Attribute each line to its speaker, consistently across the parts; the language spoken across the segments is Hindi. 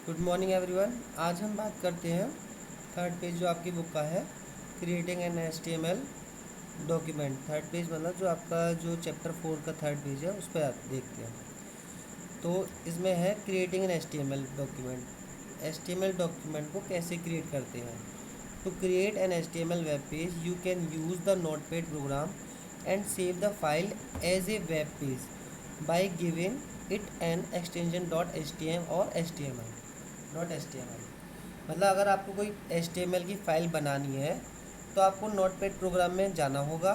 Speaker 1: Good morning everyone. आज हम बात करते हैं थर्ड पेज जो आपकी बुक का है, creating an HTML document. Third page मतलब जो आपका जो चैप्टर 4 का थर्ड पेज है उस पर आप देखते हैं। तो इसमें है creating an HTML document. HTML document को कैसे क्रिएट करते हैं। To create an HTML web page you can use the Notepad program and save the file as a web page by giving it an extension .html और HTML। मतलब अगर आपको कोई HTML की फ़ाइल बनानी है तो आपको नोटपैड प्रोग्राम में जाना होगा,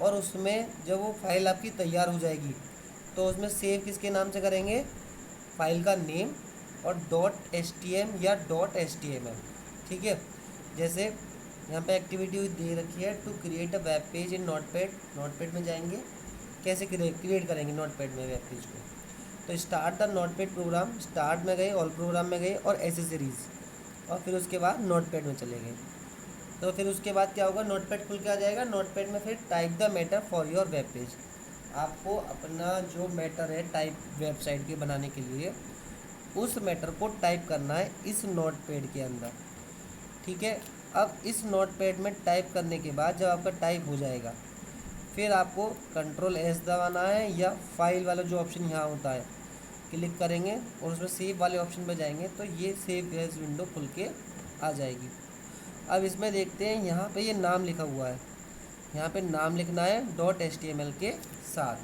Speaker 1: और उसमें जब वो फाइल आपकी तैयार हो जाएगी तो उसमें सेव किसके नाम से करेंगे, फाइल का नेम और .htm या .html। ठीक है। जैसे यहाँ पे एक्टिविटी दे रखी है to create a web page in Notepad. Notepad में जाएंगे, कैसे क्रिएट करेंगे नोटपैड में वेब पेज को। तो start the Notepad program, start में गए, ऑल प्रोग्राम में गए और एसेसरीज़, और फिर उसके बाद नोटपैड में चले गए। तो फिर उसके बाद क्या होगा, नोटपैड खुल के आ जाएगा। नोटपैड में फिर type the matter for your web page. आपको अपना जो मैटर है टाइप वेबसाइट के बनाने के लिए, उस मैटर को टाइप करना है इस नोटपैड के अंदर। ठीक है। अब इस नोटपैड में टाइप करने के बाद जब आपका टाइप हो जाएगा, फिर आपको Ctrl+S दबाना है, या फाइल वाला जो ऑप्शन यहाँ होता है क्लिक करेंगे और उसमें सेव वाले ऑप्शन पर जाएंगे तो ये सेव एज विंडो खुल के आ जाएगी। अब इसमें देखते हैं, यहाँ पे ये नाम लिखा हुआ है, यहाँ पे नाम लिखना है .html के साथ।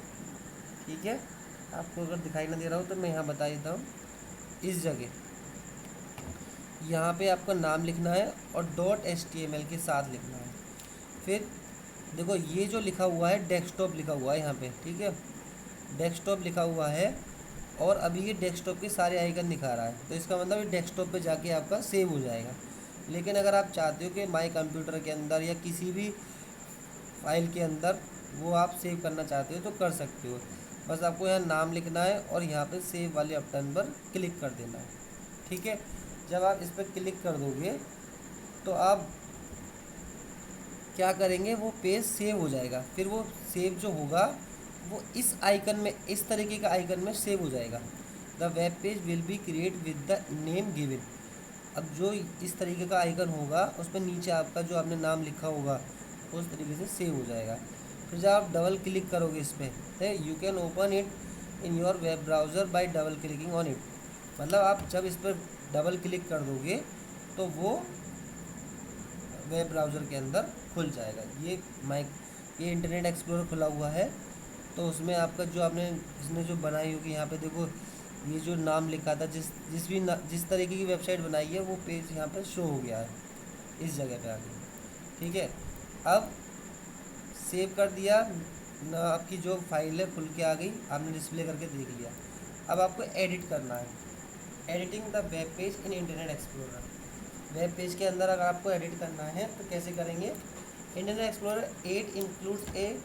Speaker 1: ठीक है। आपको अगर दिखाई ना दे रहा हो तो मैं यहाँ बता देता हूँ। इस जगह यहाँ पे आपका नाम लिखना है और .html के साथ लिखना है। फिर देखो ये जो लिखा हुआ है डेस्कटॉप लिखा हुआ है यहाँ पे। ठीक है, डेस्कटॉप लिखा हुआ है, और अभी ये डेस्कटॉप के सारे आइकन दिखा रहा है, तो इसका मतलब ये डेस्कटॉप पे जाके आपका सेव हो जाएगा। लेकिन अगर आप चाहते हो कि माई कंप्यूटर के अंदर या किसी भी फाइल के अंदर वो आप सेव करना चाहते हो तो कर सकते हो। बस आपको यहाँ नाम लिखना है और यहाँ पे सेव वाले बटन पर क्लिक कर देना है। ठीक है। जब आप इस पर क्लिक कर दोगे तो आप क्या करेंगे, वो पेज सेव हो जाएगा। फिर वो सेव जो होगा वो इस आइकन में, इस तरीके का आइकन में सेव हो जाएगा। The web page will be create with the name given. अब जो इस तरीके का आइकन होगा उस पर नीचे आपका जो आपने नाम लिखा होगा उस तरीके से सेव हो जाएगा। फिर जब आप डबल क्लिक करोगे इस पर, you can open it in your web browser bye double clicking on it. मतलब आप जब इस पर डबल क्लिक कर दोगे तो वो वेब ब्राउज़र के अंदर खुल जाएगा। ये इंटरनेट एक्सप्लोरर खुला हुआ है, तो उसमें आपका जो आपने इसने जो बनाई होगी, यहाँ पे देखो ये जो नाम लिखा था, जिस तरीके की वेबसाइट बनाई है वो पेज यहाँ पे शो हो गया है इस जगह पे आके। ठीक है। अब सेव कर दिया ना, आपकी जो फाइल है खुल के आ गई, आपने डिस्प्ले करके देख लिया। अब आपको एडिट करना है, editing the web page in Internet explorer. Web page के अंदर अगर आपको एडिट करना है तो कैसे करेंगे। Internet explorer 8 includes A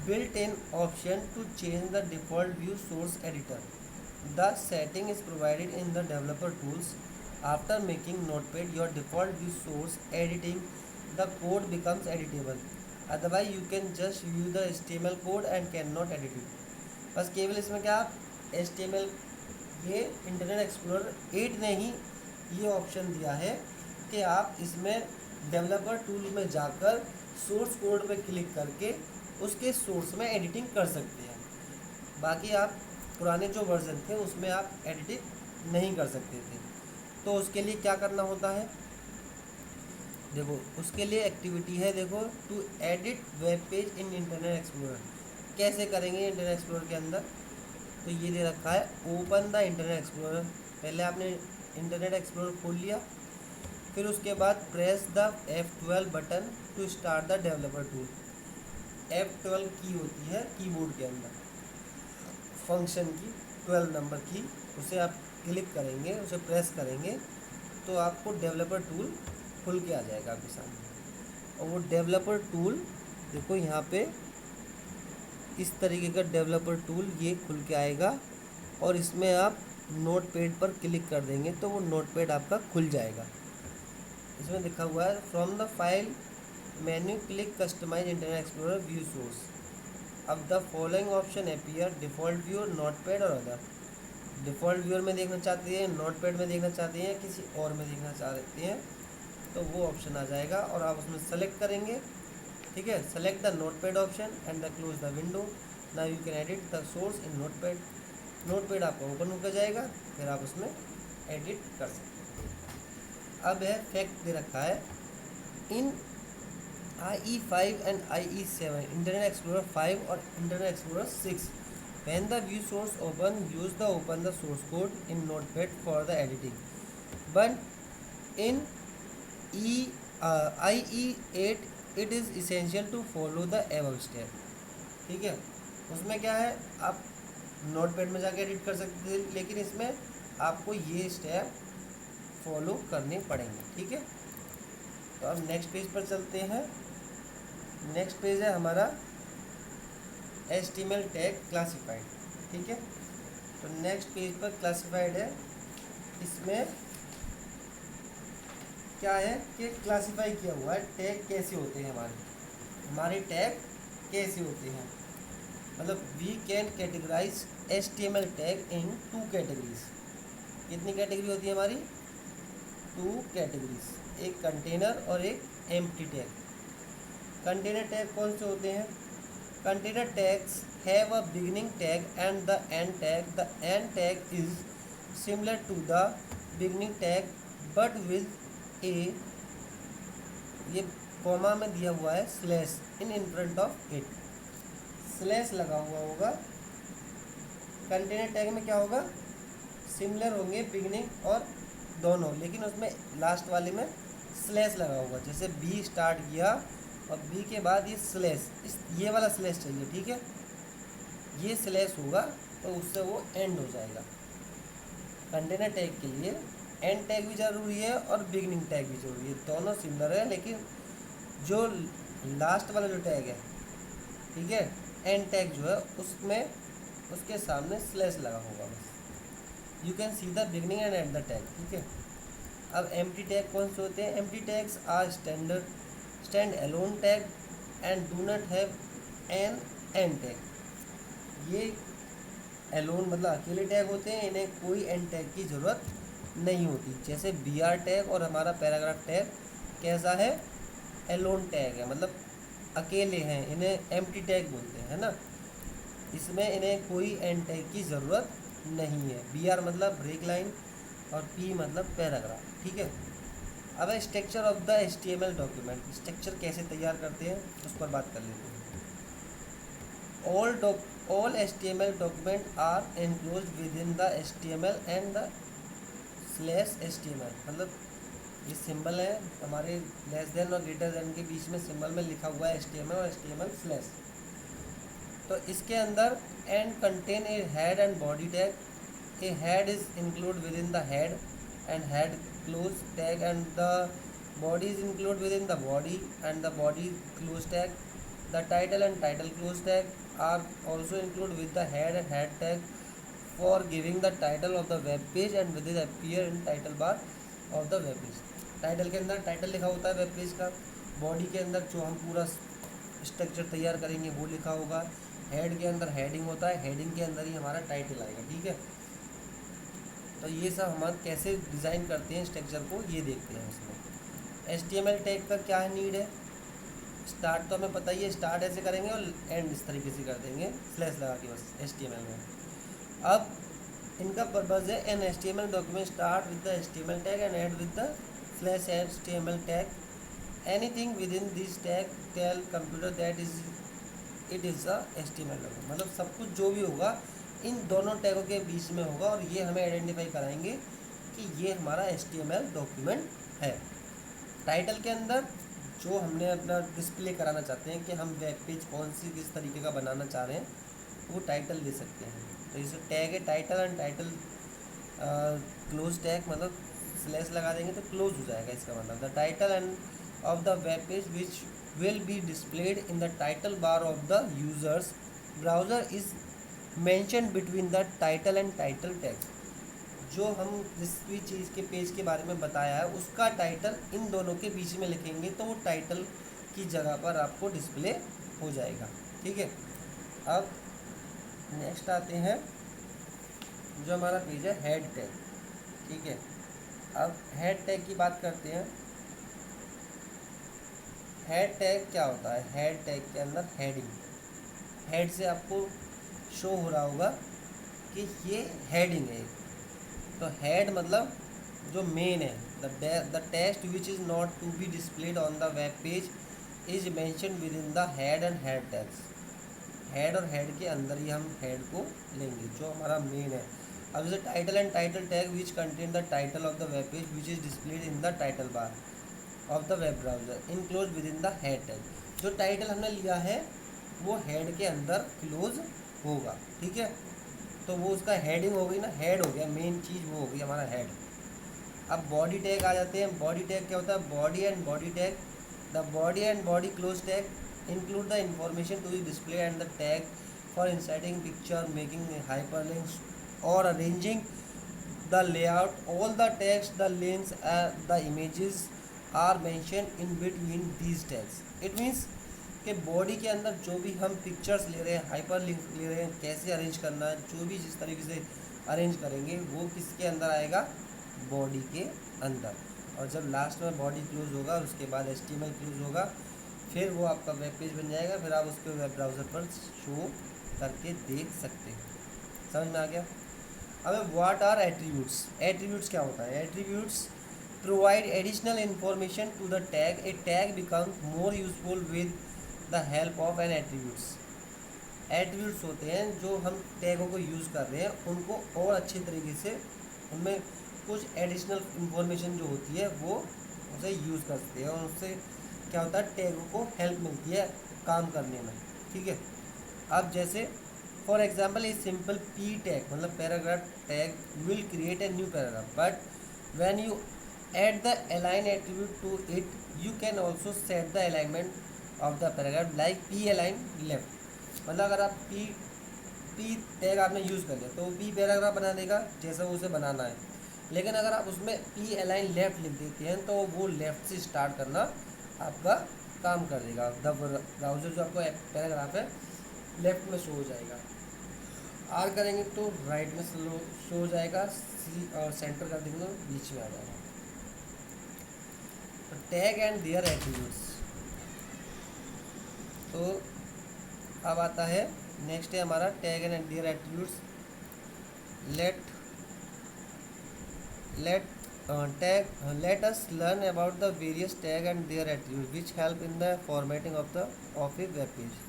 Speaker 1: built in option to change the default view source editor. The setting is provided in the developer tools. After making notepad your default view source editing, the code becomes editable. Otherwise you can just view the HTML code and cannot edit it. बस केवल इसमें क्या आप HTML, ये इंटरनेट एक्सप्लोरर 8 ने ही ये ऑप्शन दिया है कि आप इसमें डेवलपर टूल में जाकर सोर्स कोड पे क्लिक करके उसके सोर्स में एडिटिंग कर सकते हैं। बाकी आप पुराने जो वर्जन थे उसमें आप एडिटिंग नहीं कर सकते थे। तो उसके लिए क्या करना होता है, देखो उसके लिए एक्टिविटी है, देखो to edit web page in Internet Explorer. कैसे करेंगे इंटरनेट एक्सप्लोरर के अंदर, तो ये दे रखा है ओपन द इंटरनेट एक्सप्लोरर। पहले आपने इंटरनेट एक्सप्लोरर खोल लिया, फिर उसके बाद press the F12 button to start the developer tool. F12 की होती है कीबोर्ड के अंदर, फंक्शन की 12 नंबर की, उसे आप क्लिक करेंगे, उसे प्रेस करेंगे तो आपको डेवलपर टूल खुल के आ जाएगा आपके सामने। और वो डेवलपर टूल देखो यहाँ पे इस तरीके का डेवलपर टूल ये खुल के आएगा, और इसमें आप नोटपैड पर क्लिक कर देंगे तो वो नोटपैड आपका खुल जाएगा। इसमें लिखा हुआ है from the file menu click customize Internet Explorer view source. अब the following option appear default view Notepad और अदर। डिफ़ॉल्ट व्यूअर में देखना चाहते हैं, नोटपैड में देखना चाहते हैं, किसी और में देखना चाहते हैं, तो वो ऑप्शन आ जाएगा और आप उसमें सेलेक्ट करेंगे। ठीक है, select the notepad option and the close the window. Now you can edit the source in Notepad. Notepad आपका ओपन होकर जाएगा, फिर आप उसमें एडिट कर सकते हैं। अब है फैक्ट दे रखा है, इन IE5 and IE7, Internet Explorer 5 और Internet Explorer 6, when the view source open, use the open the source code in Notepad for the editing. But in IE8, it is essential to follow the above step. ठीक है, उसमें क्या है, आप नोटपैड में जाके एडिट कर सकते थे, लेकिन इसमें आपको ये स्टेप फॉलो करने पड़ेंगे। ठीक है, तो अब नेक्स्ट पेज पर चलते हैं। नेक्स्ट पेज है हमारा HTML टैग क्लासिफाइड। ठीक है, तो नेक्स्ट पेज पर क्लासिफाइड है। इसमें क्या है कि क्लासिफाई किया हुआ है टैग कैसे होते हैं, हमारे टैग कैसे होते हैं। मतलब we can categorize HTML tag in 2 categories. कितनी कैटेगरी होती है हमारी? 2 कैटेगरीज, एक कंटेनर और एक एम्प्टी टैग। कंटेनर टैग कौन से होते हैं? Container tags have a beginning tag and the end tag. The end tag is similar to the beginning tag but with a, ये कॉमा में दिया हुआ है slash in front of it, slash लगा हुआ होगा। कंटेनर टैग में क्या होगा? सिमिलर होंगे बिगिनिंग और दोनों, लेकिन उसमें लास्ट वाले में स्लैश लगा होगा। जैसे बी स्टार्ट किया और बी के बाद ये स्लैश, ये वाला स्लैश चाहिए। ठीक है, ये स्लैश होगा तो उससे वो एंड हो जाएगा। कंटेनर टैग के लिए एंड टैग भी ज़रूरी है और बिगिनिंग टैग भी ज़रूरी है, दोनों सिमिलर है। लेकिन जो लास्ट वाला जो टैग है, ठीक है, एंड टैग जो है उसमें उसके सामने स्लैश लगा होगा बस। You can see the beginning and end the tag. ठीक है, अब एम्प्टी टैग कौन से होते हैं? Empty tags are stand alone tag and do not have an end tag. ये अलोन मतलब अकेले टैग होते हैं, इन्हें कोई एंड टैग की ज़रूरत नहीं होती। जैसे BR टैग और हमारा पैराग्राफ टैग कैसा है? अलोन टैग है, मतलब अकेले हैं, इन्हें एम्प्टी टैग बोलते हैं, है ना। इसमें इन्हें कोई एंड टैग की ज़रूरत नहीं है। BR मतलब ब्रेक लाइन और P मतलब पैराग्राफ। ठीक है, अब है structure of the HTML document. Structure कैसे तैयार करते हैं उस पर बात कर लेते हैं। all HTML document are enclosed within the HTML and the /HTML, मतलब ये सिंबल है हमारे लेस देन और ग्रेटर देन के बीच में सिंबल में लिखा हुआ है HTML और HTML स्लैश। तो इसके अंदर and contain a head and body tag. A head is include with in the head and head close tag and the body is included within the body and the body close tag. The title and title close tag are also included with the head and head tag for giving the title of the web page and will appear in title bar of the web page. Title के अंदर टाइटल लिखा होता है वेब पेज का, बॉडी के अंदर जो हम पूरा स्ट्रक्चर तैयार करेंगे वो लिखा होगा, हेड के अंदर हेडिंग होता है, हेडिंग के अंदर ही हमारा टाइटल आएगा। ठीक है, तो ये सब हम कैसे डिज़ाइन करते हैं स्ट्रक्चर को, ये देखते हैं इसमें। HTML टैग का क्या नीड है? स्टार्ट तो हमें पता ही है, स्टार्ट ऐसे करेंगे और एंड इस तरीके से कर देंगे स्लैश लगा के बस HTML में। अब इनका पर्पज़ है an HTML document start with the HTML tag and end with the /HTML tag. Anything within this tag tell computer that it is a HTML document. मतलब सब कुछ जो भी होगा इन दोनों टैगों के बीच में होगा और ये हमें आइडेंटिफाई कराएंगे कि ये हमारा HTML डॉक्यूमेंट है। टाइटल के अंदर जो हमने अपना डिस्प्ले कराना चाहते हैं कि हम वेब पेज कौन सी किस तरीके का बनाना चाह रहे हैं, वो टाइटल दे सकते हैं। तो इसे टैग है title and title close tag, मतलब स्लैश लगा देंगे तो क्लोज हो जाएगा। इसका मतलब the title end of the web page which will be displayed in the title bar of the users browser is mention between the title and title tag. जो हम जिस भी चीज़ के पेज के बारे में बताया है उसका टाइटल इन दोनों के बीच में लिखेंगे तो वो टाइटल की जगह पर आपको डिस्प्ले हो जाएगा। ठीक है, अब नेक्स्ट आते हैं जो हमारा पेज है हेड टैग, ठीक है। अब हेड टैग की बात करते हैं। हेड टैग क्या होता है? हेड टैग के अंदर हेडिंग, हेड से आपको शो हो रहा होगा कि ये हेडिंग है। तो हेड मतलब जो मेन है, the text which is not to be displayed on the web page is mention within the head and head tags. Head और हेड के अंदर ही हम हेड को लेंगे जो हमारा मेन है। अब जैसे title and title tag which contain the title of the web page which is displayed in the title bar of the web browser enclose with in the head tag. जो टाइटल हमने लिया है वो हेड के अंदर क्लोज होगा, ठीक है। तो वो उसका हेडिंग हो गई ना, हेड हो गया, मेन चीज़ वो हो गई हमारा हेड। अब बॉडी टैग आ जाते हैं। बॉडी टैग क्या होता है? Body and body tag, the body and body close tag include the information to be display and the tag for inserting picture, making hyperlinks और arranging the layout. All the text, the links, the images are mentioned in between these tags. It means कि बॉडी के अंदर जो भी हम पिक्चर्स ले रहे हैं, हाइपर लिंक ले रहे हैं, कैसे अरेंज करना है, जो भी जिस तरीके से अरेंज करेंगे वो किसके अंदर आएगा? बॉडी के अंदर। और जब लास्ट में बॉडी क्लोज होगा उसके बाद HTML क्लोज होगा, फिर वो आपका वेब पेज बन जाएगा। फिर आप उसको वेब ब्राउज़र पर शो करके देख सकते हैं। समझ में आ गया? अब व्हाट आर एट्रीब्यूट्स? एट्रीब्यूट्स क्या होता है? Attributes provide additional information to the tag. A tag becomes more useful with the help of an attributes. Attributes होते हैं जो हम टैगों को यूज़ कर रहे हैं उनको और अच्छे तरीके से, उनमें कुछ एडिशनल इन्फॉर्मेशन जो होती है वो उसे यूज़ करते हैं और उससे क्या होता है? टैगों को हेल्प मिलती है काम करने में, ठीक है। अब जैसे for example a simple P tag मतलब paragraph tag will create a new paragraph, but when you add the align attribute to it you can also set the alignment of the paragraph like P align left. मतलब अगर आप पी टैग आपने यूज़ कर लिया तो पी पैराग्राफ बना देगा जैसा उसे बनाना है। लेकिन अगर आप उसमें पी अलाइन लेफ्ट लिख देते हैं तो वो लेफ्ट से स्टार्ट करना आपका काम कर देगा। द ब्राउज़र जो आपको पैराग्राफ है लेफ्ट में शो हो जाएगा। आर करेंगे तो राइट में शो हो जाएगा। सी और सेंटर कर देंगे तो बीच में आ जाएगा। तो टैग एंड देयर एट्रीब्यूट्स। तो अब आता है नेक्स्ट है हमारा tag and their attributes. let us learn about the various tag and their attributes which help in the formatting of a web page।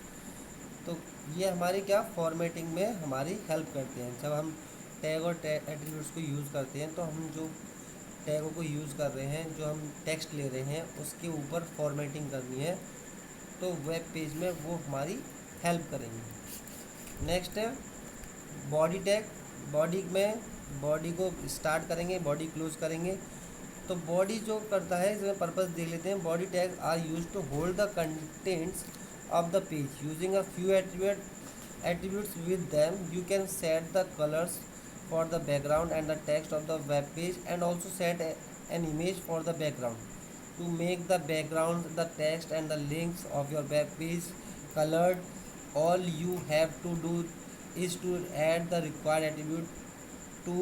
Speaker 1: तो ये हमारी क्या फॉर्मेटिंग में हमारी हेल्प करते हैं। जब हम टैग और एट्रीब्यूट्स को यूज़ करते हैं तो हम जो टैगों को यूज़ कर रहे हैं, जो हम टेक्स्ट ले रहे हैं उसके ऊपर फॉर्मेटिंग करनी है तो वेब पेज में वो हमारी हेल्प करेंगे। नेक्स्ट है बॉडी टैग। बॉडी में बॉडी को स्टार्ट करेंगे, बॉडी क्लोज करेंगे। तो बॉडी जो करता है इसमें पर्पस देख लेते हैं। Body tag are use to hold the contents of the page using a few attributes with them. You can set the colors for the background and the text of the web page and also set an image for the background to make the background, the text and the links of your web page colored. All you have to do is to add the required attribute to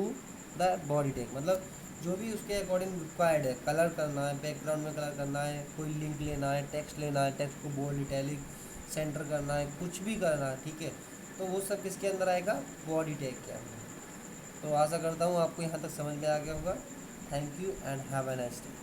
Speaker 1: the body tag। मतलब जो भी उसके अकॉर्डिंग रिक्वायर्ड है, कलर करना है, बैकग्राउंड में कलर करना है, कोई लिंक लेना है, टेक्स्ट लेना है, टेक्स्ट को बोल्ड इटैलिक सेंटर करना है, कुछ भी करना है, ठीक है। तो वो सब किसके अंदर आएगा? बॉडी टैग के अंदर। तो आशा करता हूँ आपको यहाँ तक समझ में आ गया होगा। Thank you and have a nice day.